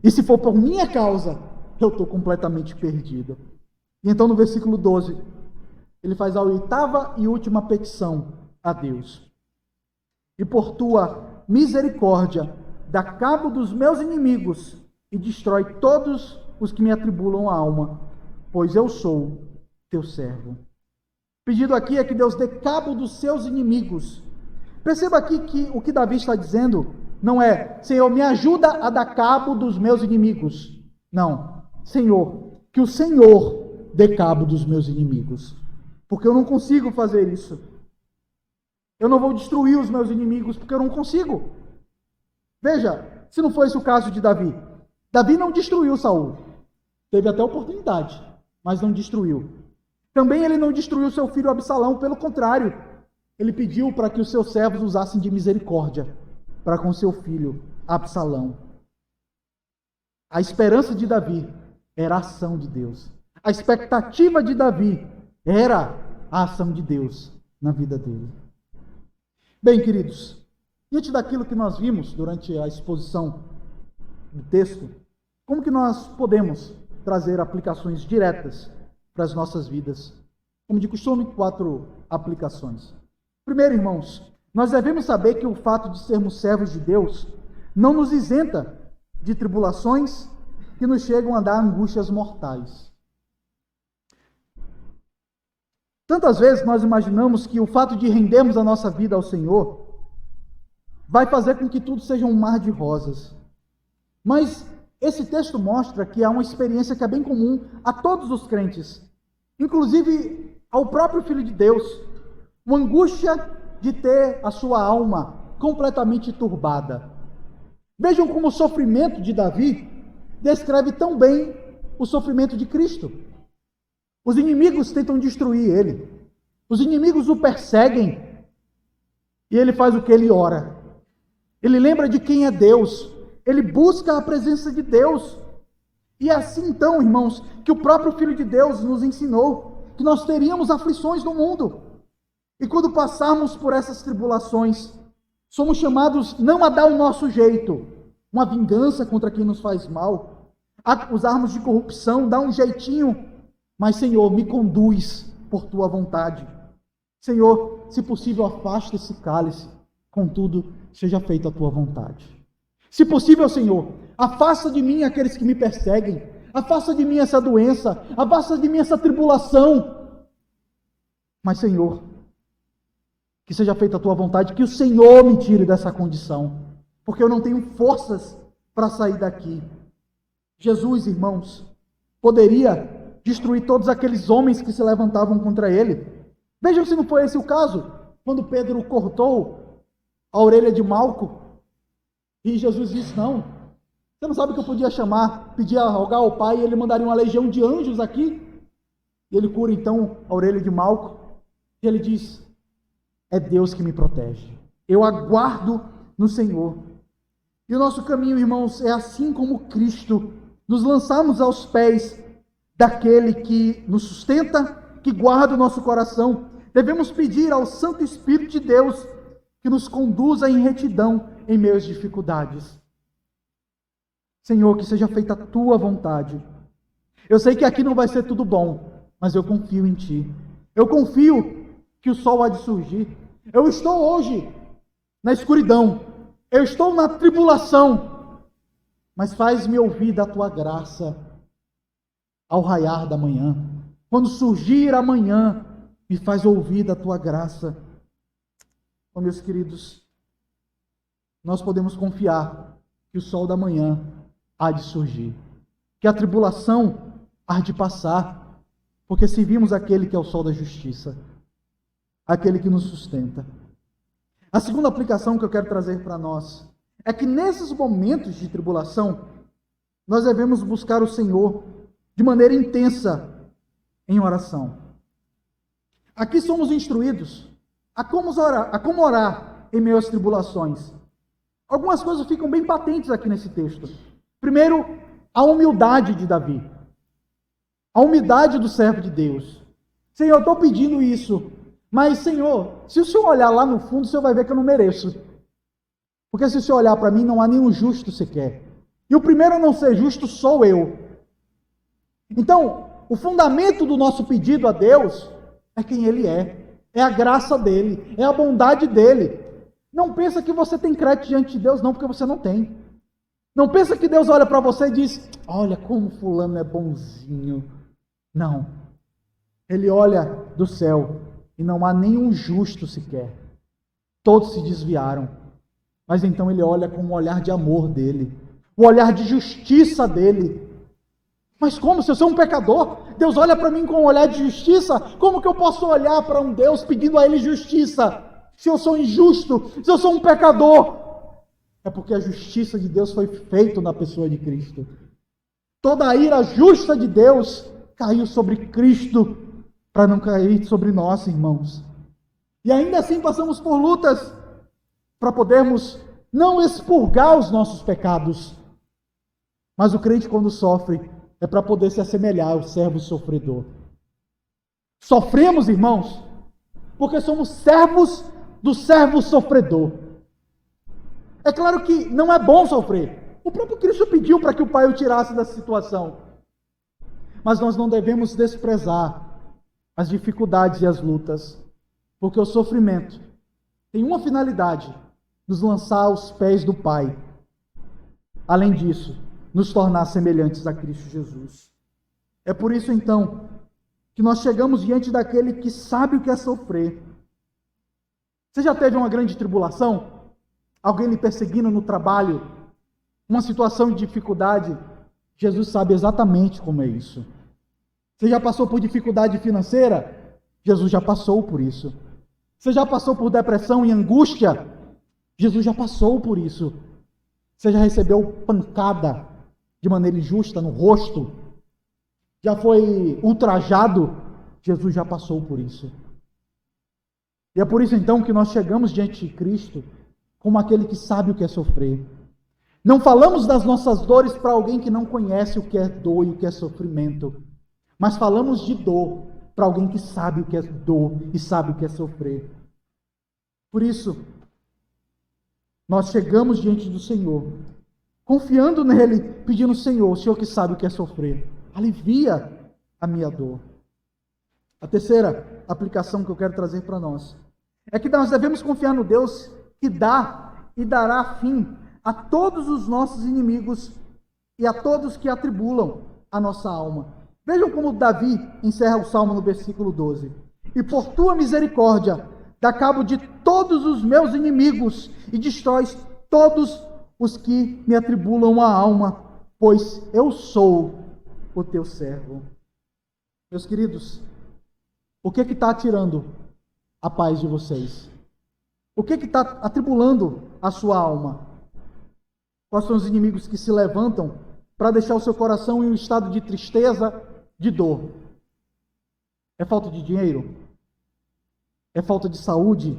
E se for por minha causa, eu estou completamente perdido. E então no versículo 12, ele faz a oitava e última petição a Deus. E por tua misericórdia, dá cabo dos meus inimigos e destrói todos os que me atribulam a alma, pois eu sou teu servo. O pedido aqui é que Deus dê cabo dos seus inimigos. Perceba aqui que o que Davi está dizendo não é: Senhor, me ajuda a dar cabo dos meus inimigos. Não. Senhor, que o Senhor dê cabo dos meus inimigos. Porque eu não consigo fazer isso. Eu não vou destruir os meus inimigos porque eu não consigo. Veja, se não foi esse o caso de Davi. Davi não destruiu Saul. Teve até oportunidade, mas não destruiu. Também ele não destruiu seu filho Absalão, pelo contrário, ele pediu para que os seus servos usassem de misericórdia para com seu filho Absalão. A esperança de Davi era a ação de Deus. A expectativa de Davi era a ação de Deus na vida dele. Bem, queridos, diante daquilo que nós vimos durante a exposição do texto, como que nós podemos trazer aplicações diretas para as nossas vidas? Como de costume, 4 aplicações. Primeiro, irmãos, nós devemos saber que o fato de sermos servos de Deus não nos isenta de tribulações que nos chegam a dar angústias mortais. Tantas vezes nós imaginamos que o fato de rendermos a nossa vida ao Senhor vai fazer com que tudo seja um mar de rosas. Mas esse texto mostra que há uma experiência que é bem comum a todos os crentes, inclusive ao próprio Filho de Deus, uma angústia de ter a sua alma completamente turbada. Vejam como o sofrimento de Davi descreve tão bem o sofrimento de Cristo. Os inimigos tentam destruir ele. Os inimigos o perseguem. E ele faz o que? Ele ora. Ele lembra de quem é Deus. Ele busca a presença de Deus. E é assim então, irmãos, que o próprio Filho de Deus nos ensinou que nós teríamos aflições no mundo. E quando passarmos por essas tribulações, somos chamados não a dar o nosso jeito, uma vingança contra quem nos faz mal, a usarmos de corrupção, dar um jeitinho, mas, Senhor, me conduz por tua vontade. Senhor, se possível, afasta esse cálice, contudo, seja feita a tua vontade. Se possível, Senhor, afasta de mim aqueles que me perseguem, afasta de mim essa doença, afasta de mim essa tribulação. Mas, Senhor, que seja feita a tua vontade, que o Senhor me tire dessa condição, porque eu não tenho forças para sair daqui. Jesus, irmãos, poderia destruir todos aqueles homens que se levantavam contra ele. Vejam se não foi esse o caso, quando Pedro cortou a orelha de Malco, e Jesus disse: não, você não sabe que eu podia chamar, pedir, rogar ao Pai, e ele mandaria uma legião de anjos aqui? E ele cura então a orelha de Malco, e ele diz: é Deus que me protege, eu aguardo no Senhor. E o nosso caminho, irmãos, é assim como Cristo, nos lançamos aos pés daquele que nos sustenta, que guarda o nosso coração. Devemos pedir ao Santo Espírito de Deus que nos conduza em retidão em meio às dificuldades. Senhor, que seja feita a tua vontade. Eu sei que aqui não vai ser tudo bom, mas eu confio em ti. Eu confio que o sol há de surgir. Eu estou hoje na escuridão, eu estou na tribulação, mas faz-me ouvir da tua graça ao raiar da manhã. Quando surgir amanhã, me faz ouvir da tua graça. Oh, meus queridos, nós podemos confiar que o sol da manhã há de surgir, que a tribulação há de passar, porque servimos aquele que é o sol da justiça, aquele que nos sustenta. A segunda aplicação que eu quero trazer para nós é que nesses momentos de tribulação, nós devemos buscar o Senhor de maneira intensa em oração. Aqui somos instruídos a como orar em meio às tribulações. Algumas coisas ficam bem patentes aqui nesse texto. Primeiro, a humildade de Davi. A humildade do servo de Deus. Senhor, eu estou pedindo isso, mas Senhor, se o Senhor olhar lá no fundo, o Senhor vai ver que eu não mereço. Porque se o Senhor olhar para mim, não há nenhum justo sequer. E o primeiro a não ser justo sou eu. Então, o fundamento do nosso pedido a Deus é quem Ele é a graça dEle, é a bondade dEle. Não pensa que você tem crédito diante de Deus, não, porque você não tem. Não pensa que Deus olha para você e diz, olha como fulano é bonzinho. Não. Ele olha do céu e não há nenhum justo sequer. Todos se desviaram. Mas então Ele olha com um olhar de amor dEle, o olhar de justiça dEle. Mas como? Se eu sou um pecador, Deus olha para mim com um olhar de justiça? Como que eu posso olhar para um Deus pedindo a Ele justiça? Se eu sou injusto, se eu sou um pecador? É porque a justiça de Deus foi feita na pessoa de Cristo. Toda a ira justa de Deus caiu sobre Cristo, para não cair sobre nós, irmãos. E ainda assim passamos por lutas, para podermos não expurgar os nossos pecados. Mas o crente, quando sofre, é para poder se assemelhar ao servo sofredor. Sofremos, irmãos, porque somos servos do servo sofredor. É claro que não é bom sofrer. O próprio Cristo pediu para que o Pai o tirasse dessa situação. Mas nós não devemos desprezar as dificuldades e as lutas, porque o sofrimento tem uma finalidade: nos lançar aos pés do Pai. Além disso, nos tornar semelhantes a Cristo Jesus. É por isso, então, que nós chegamos diante daquele que sabe o que é sofrer. Você já teve uma grande tribulação? Alguém lhe perseguindo no trabalho? Uma situação de dificuldade? Jesus sabe exatamente como é isso. Você já passou por dificuldade financeira? Jesus já passou por isso. Você já passou por depressão e angústia? Jesus já passou por isso. Você já recebeu pancada de maneira injusta no rosto? Já foi ultrajado? Jesus já passou por isso. E é por isso então que nós chegamos diante de Cristo como aquele que sabe o que é sofrer. Não falamos das nossas dores para alguém que não conhece o que é dor e o que é sofrimento, mas falamos de dor para alguém que sabe o que é dor e sabe o que é sofrer. Por isso, nós chegamos diante do Senhor, confiando nele, pedindo: Senhor, o Senhor que sabe o que é sofrer, alivia a minha dor. A terceira aplicação que eu quero trazer para nós é que nós devemos confiar no Deus que dá e dará fim a todos os nossos inimigos e a todos que atribulam a nossa alma. Vejam como Davi encerra o Salmo no versículo 12. E por tua misericórdia, dá cabo de todos os meus inimigos e destróis todos os que me atribulam a alma, pois eu sou o teu servo. Meus queridos, o que está tirando a paz de vocês? O que está atribulando a sua alma? Quais são os inimigos que se levantam para deixar o seu coração em um estado de tristeza, de dor? É falta de dinheiro? É falta de saúde?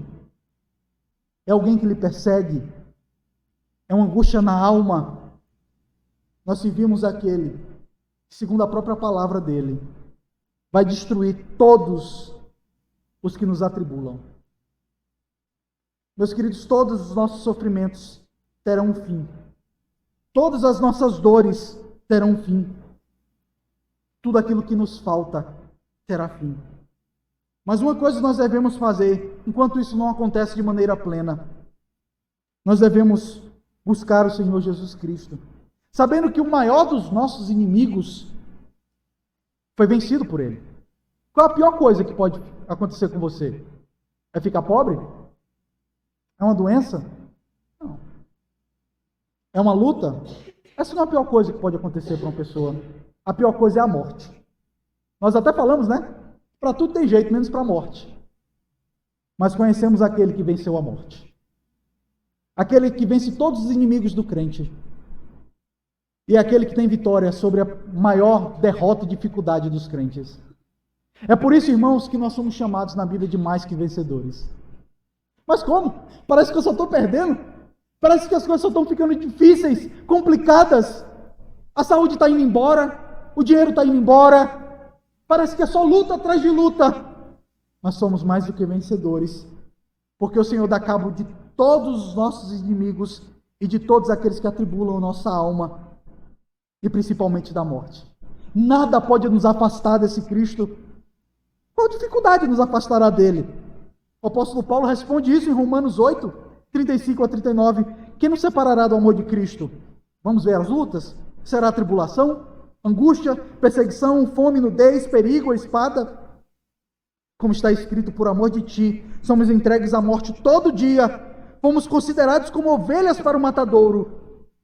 É alguém que lhe persegue? É uma angústia na alma? Nós servimos aquele que, segundo a própria palavra dele, vai destruir todos os que nos atribulam. Meus queridos, todos os nossos sofrimentos terão um fim. Todas as nossas dores terão um fim. Tudo aquilo que nos falta terá fim. Mas uma coisa nós devemos fazer, enquanto isso não acontece de maneira plena: nós devemos buscar o Senhor Jesus Cristo, sabendo que o maior dos nossos inimigos foi vencido por Ele. Qual a pior coisa que pode acontecer com você? É ficar pobre? É uma doença? Não. É uma luta? Essa não é a pior coisa que pode acontecer para uma pessoa. A pior coisa é a morte. Nós até falamos, né? Para tudo tem jeito, menos para a morte. Mas conhecemos aquele que venceu a morte. aquele que vence todos os inimigos do crente, e é aquele que tem vitória sobre a maior derrota e dificuldade dos crentes. É por isso, irmãos, que nós somos chamados na Bíblia de mais que vencedores. Mas como? Parece que eu só estou perdendo. Parece que as coisas só estão ficando difíceis, complicadas. A saúde está indo embora, o dinheiro está indo embora. Parece que é só luta atrás de luta. Nós somos mais do que vencedores, porque o Senhor dá cabo de todos os nossos inimigos e de todos aqueles que atribulam a nossa alma, e principalmente da morte. Nada pode nos afastar desse Cristo. Qual dificuldade nos afastará dele? O apóstolo Paulo responde isso em Romanos 8, 35 a 39. Quem nos separará do amor de Cristo? Vamos ver as lutas? Será a tribulação, angústia, perseguição, fome, nudez, perigo, a espada? Como está escrito, por amor de ti, somos entregues à morte todo dia, fomos considerados como ovelhas para o matadouro.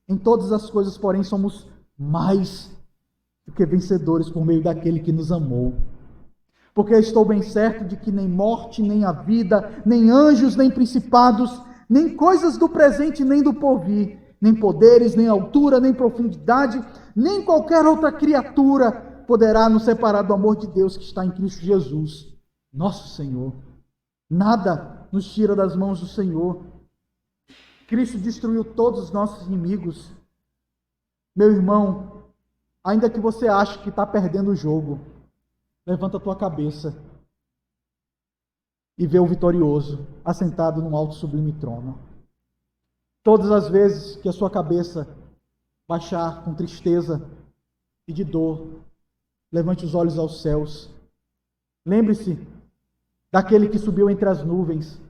Em todas as coisas, porém, somos mais do que vencedores por meio daquele que nos amou. Porque estou bem certo de que nem morte, nem a vida, nem anjos, nem principados, nem coisas do presente, nem do porvir, nem poderes, nem altura, nem profundidade, nem qualquer outra criatura poderá nos separar do amor de Deus que está em Cristo Jesus, nosso Senhor. Nada nos tira das mãos do Senhor. Cristo destruiu todos os nossos inimigos. Meu irmão, ainda que você ache que está perdendo o jogo, levanta a tua cabeça e vê o vitorioso assentado num alto sublime trono. Todas as vezes que a sua cabeça baixar com tristeza e de dor, levante os olhos aos céus. Lembre-se daquele que subiu entre as nuvens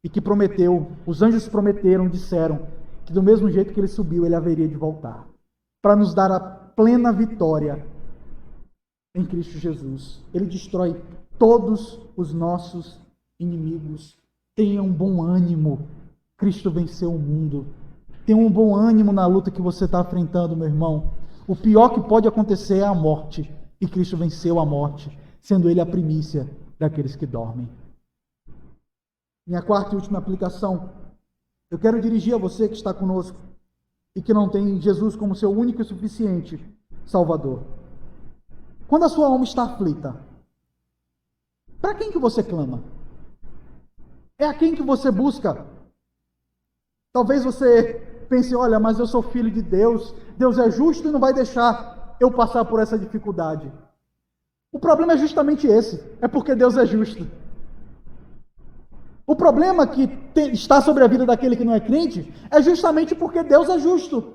e que prometeu, os anjos prometeram, disseram, que do mesmo jeito que ele subiu, ele haveria de voltar, para nos dar a plena vitória em Cristo Jesus. Ele destrói todos os nossos inimigos. Tenha um bom ânimo. Cristo venceu o mundo. Tenha um bom ânimo na luta que você está enfrentando, meu irmão. O pior que pode acontecer é a morte. E Cristo venceu a morte, sendo Ele a primícia daqueles que dormem. Minha quarta e última aplicação. Eu quero dirigir a você que está conosco e que não tem Jesus como seu único e suficiente Salvador. Quando a sua alma está aflita, para quem que você clama? É a quem que você busca? Talvez você pense, olha, mas eu sou filho de Deus, Deus é justo e não vai deixar eu passar por essa dificuldade. O problema é justamente esse, é porque Deus é justo. O problema que está sobre a vida daquele que não é crente é justamente porque Deus é justo.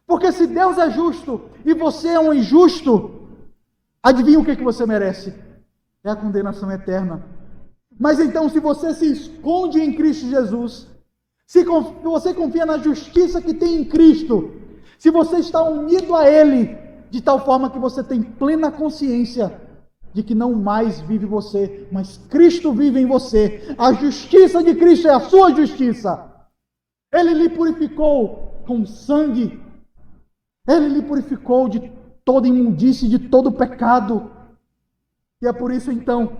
Porque se Deus é justo e você é um injusto, adivinha o que você merece? É a condenação eterna. Mas então, se você se esconde em Cristo Jesus, se você confia na justiça que tem em Cristo, se você está unido a Ele, de tal forma que você tem plena consciência de que não mais vive você, mas Cristo vive em você. A justiça de Cristo é a sua justiça. Ele lhe purificou com sangue. Ele lhe purificou de toda imundície, de todo pecado. E é por isso, então,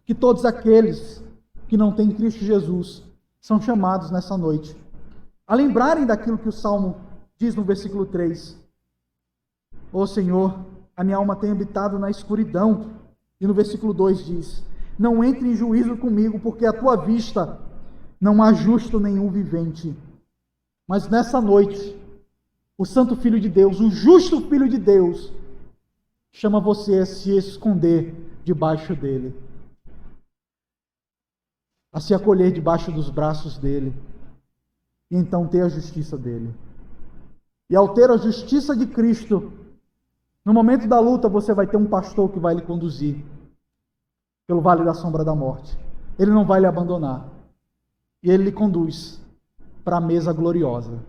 que todos aqueles que não têm Cristo Jesus são chamados nessa noite a lembrarem daquilo que o Salmo diz no versículo 3. Ó Senhor, a minha alma tem habitado na escuridão. E no versículo 2 diz, não entre em juízo comigo, porque à tua vista não há justo nenhum vivente. Mas nessa noite, o Santo Filho de Deus, o justo Filho de Deus, chama você a se esconder debaixo dele, a se acolher debaixo dos braços dele, e então ter a justiça dele. E ao ter a justiça de Cristo, no momento da luta, você vai ter um pastor que vai lhe conduzir pelo vale da sombra da morte. Ele não vai lhe abandonar. E ele lhe conduz para a mesa gloriosa.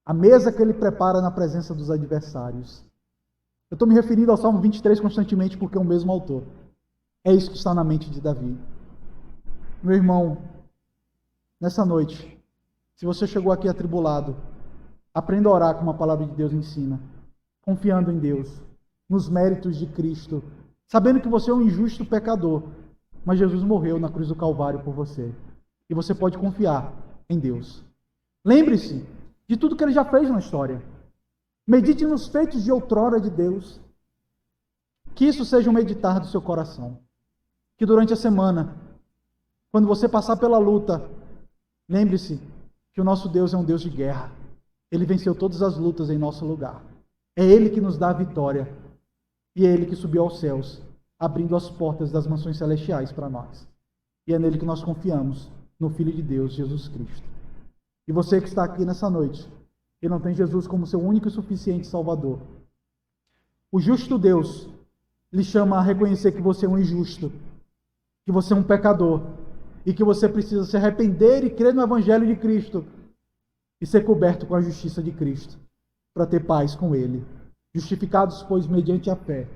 A mesa que ele prepara na presença dos adversários. Eu estou me referindo ao Salmo 23 constantemente porque é o mesmo autor. É isso que está na mente de Davi. Meu irmão, nessa noite, se você chegou aqui atribulado, aprenda a orar como a palavra de Deus ensina. Confiando em Deus, nos méritos de Cristo, sabendo que você é um injusto pecador, mas Jesus morreu na cruz do Calvário por você. E você pode confiar em Deus. Lembre-se de tudo que Ele já fez na história. Medite nos feitos de outrora de Deus. Que isso seja um meditar do seu coração. Que durante a semana, quando você passar pela luta, lembre-se que o nosso Deus é um Deus de guerra. Ele venceu todas as lutas em nosso lugar. É Ele que nos dá a vitória. E é Ele que subiu aos céus, abrindo as portas das mansões celestiais para nós. E é nele que nós confiamos, no Filho de Deus, Jesus Cristo. E você que está aqui nessa noite, e não tem Jesus como seu único e suficiente Salvador, o justo Deus lhe chama a reconhecer que você é um injusto, que você é um pecador, e que você precisa se arrepender e crer no Evangelho de Cristo, e ser coberto com a justiça de Cristo, para ter paz com Ele. Justificados, pois, mediante a fé,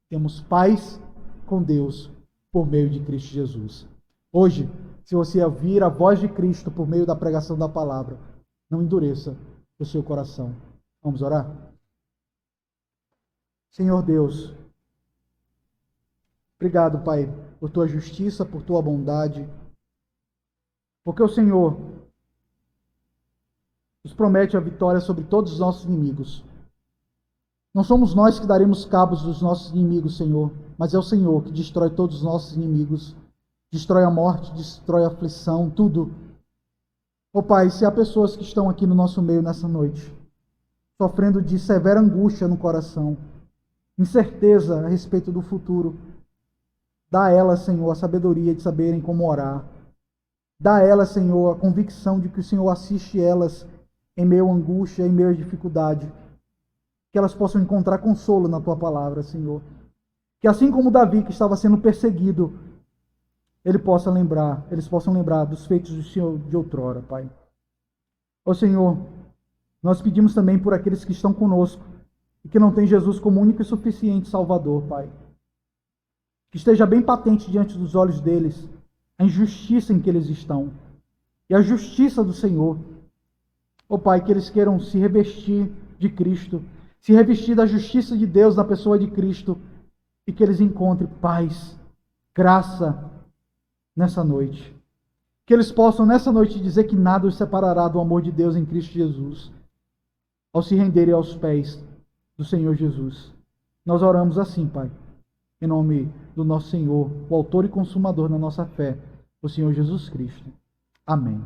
temos paz com Deus por meio de Cristo Jesus. Hoje, se você ouvir a voz de Cristo por meio da pregação da palavra, não endureça o seu coração. Vamos orar? Senhor Deus, obrigado, Pai, por tua justiça, por tua bondade, porque o Senhor nos promete a vitória sobre todos os nossos inimigos. Não somos nós que daremos cabos dos nossos inimigos, Senhor, mas é o Senhor que destrói todos os nossos inimigos, destrói a morte, destrói a aflição, tudo. Ó Pai, se há pessoas que estão aqui no nosso meio nessa noite, sofrendo de severa angústia no coração, incerteza a respeito do futuro, dá a elas, Senhor, a sabedoria de saberem como orar. Dá a elas, Senhor, a convicção de que o Senhor assiste elas em meio à angústia, em meio à dificuldade. Que elas possam encontrar consolo na Tua palavra, Senhor. Que assim como Davi, que estava sendo perseguido, eles possam lembrar dos feitos do Senhor de outrora, Pai. Ó Senhor, nós pedimos também por aqueles que estão conosco e que não têm Jesus como único e suficiente Salvador, Pai. Que esteja bem patente diante dos olhos deles a injustiça em que eles estão e a justiça do Senhor. Ó Pai, que eles queiram se revestir de Cristo, se revestir da justiça de Deus na pessoa de Cristo e que eles encontrem paz, graça nessa noite. Que eles possam nessa noite dizer que nada os separará do amor de Deus em Cristo Jesus, ao se renderem aos pés do Senhor Jesus. Nós oramos assim, Pai, em nome do nosso Senhor, o autor e consumador da nossa fé, o Senhor Jesus Cristo. Amém.